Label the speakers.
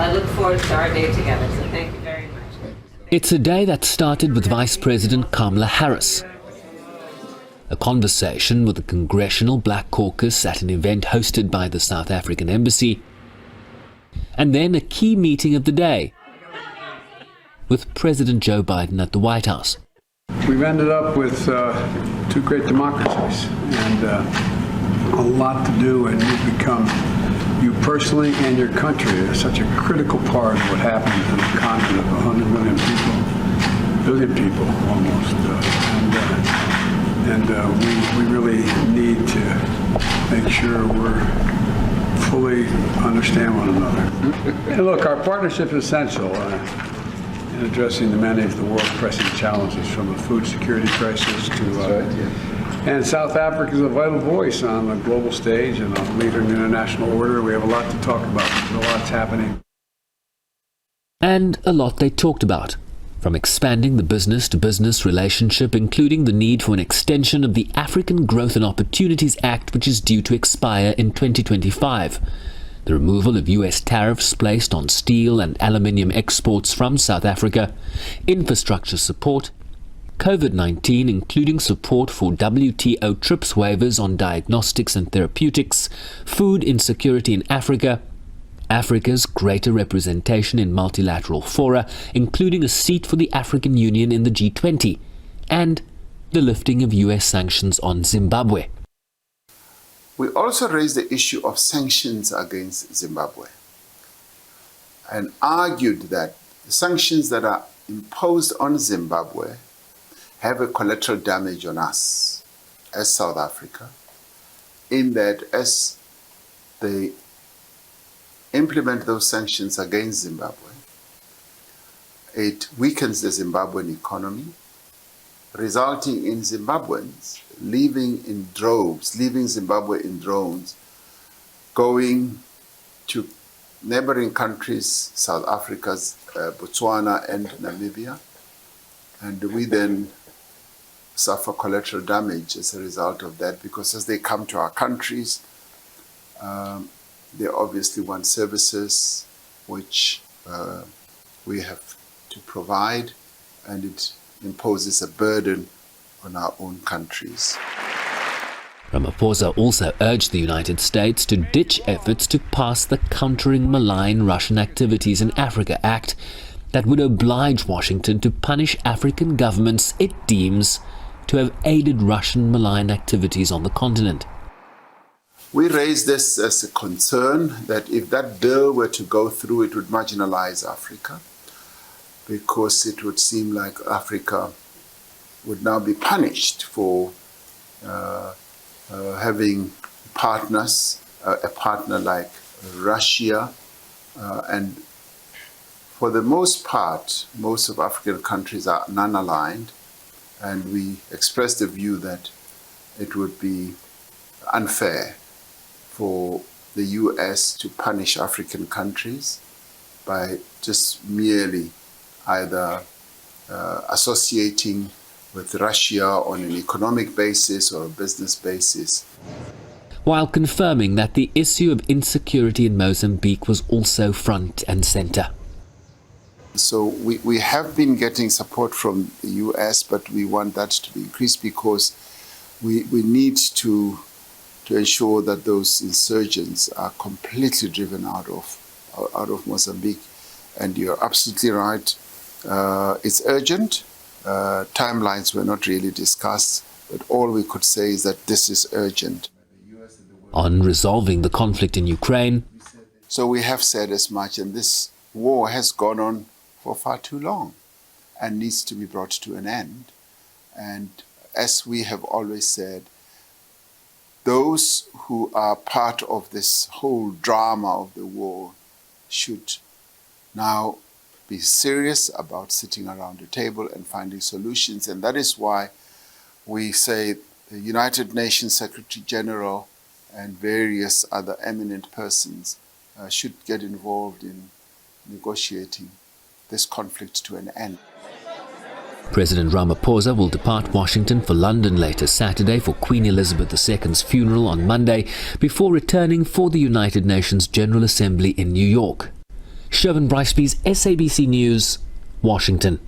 Speaker 1: I look forward to our day together, so thank you very much.
Speaker 2: It's a day that started with Vice President Kamala Harris. A conversation with the Congressional Black Caucus at an event hosted by the South African Embassy. And then a key meeting of the day with President Joe Biden at the White House.
Speaker 3: We've ended up with two great democracies and a lot to do, and you've become, you personally and your country, is such a critical part of what happens in a continent of 100 million people, billion people almost, we really need to make sure we're fully understand one another. And look, our partnership is essential in addressing the many of the world's pressing challenges, from the food security crisis to and South Africa is a vital voice on the global stage and a leader in the international order. We have a lot to talk about. There's a lot's happening.
Speaker 2: And a lot they talked about, from expanding the business-to-business relationship, including the need for an extension of the African Growth and Opportunities Act, which is due to expire in 2025, the removal of US tariffs placed on steel and aluminium exports from South Africa, infrastructure support, COVID-19, including support for WTO TRIPS waivers on diagnostics and therapeutics, food insecurity in Africa, Africa's greater representation in multilateral fora, including a seat for the African Union in the G20, and the lifting of US sanctions on Zimbabwe.
Speaker 4: We also raised the issue of sanctions against Zimbabwe and argued that the sanctions that are imposed on Zimbabwe have a collateral damage on us as South Africa, in that as they implement those sanctions against Zimbabwe, it weakens the Zimbabwean economy, resulting in Zimbabweans leaving Zimbabwe in droves, going to neighboring countries, South Africa's Botswana and Namibia, and we then suffer collateral damage as a result of that, because as they come to our countries, they obviously want services which we have to provide, and it imposes a burden on our own countries.
Speaker 2: Ramaphosa also urged the United States to ditch efforts to pass the Countering Malign Russian Activities in Africa Act that would oblige Washington to punish African governments it deems to have aided Russian malign activities on the continent.
Speaker 4: We raised this as a concern that if that bill were to go through, it would marginalize Africa, because it would seem like Africa would now be punished for having partners, a partner like Russia, and for the most part, most of African countries are non-aligned, and we expressed the view that it would be unfair for the US to punish African countries by just merely either associating with Russia on an economic basis or a business basis.
Speaker 2: While confirming that the issue of insecurity in Mozambique was also front and center.
Speaker 4: So we have been getting support from the US, but we want that to be increased, because we need to ensure that those insurgents are completely driven out of Mozambique. And you're absolutely right. It's urgent. Timelines were not really discussed, but all we could say is that this is urgent.
Speaker 2: On resolving the conflict in Ukraine.
Speaker 4: So we have said as much, and this war has gone on for far too long and needs to be brought to an end. And as we have always said, those who are part of this whole drama of the war should now be serious about sitting around the table and finding solutions. And that is why we say the United Nations Secretary General and various other eminent persons should get involved in negotiating this conflict to an end.
Speaker 2: President Ramaphosa will depart Washington for London later Saturday for Queen Elizabeth II's funeral on Monday, before returning for the United Nations General Assembly in New York. Shervin Bryceby's SABC News, Washington.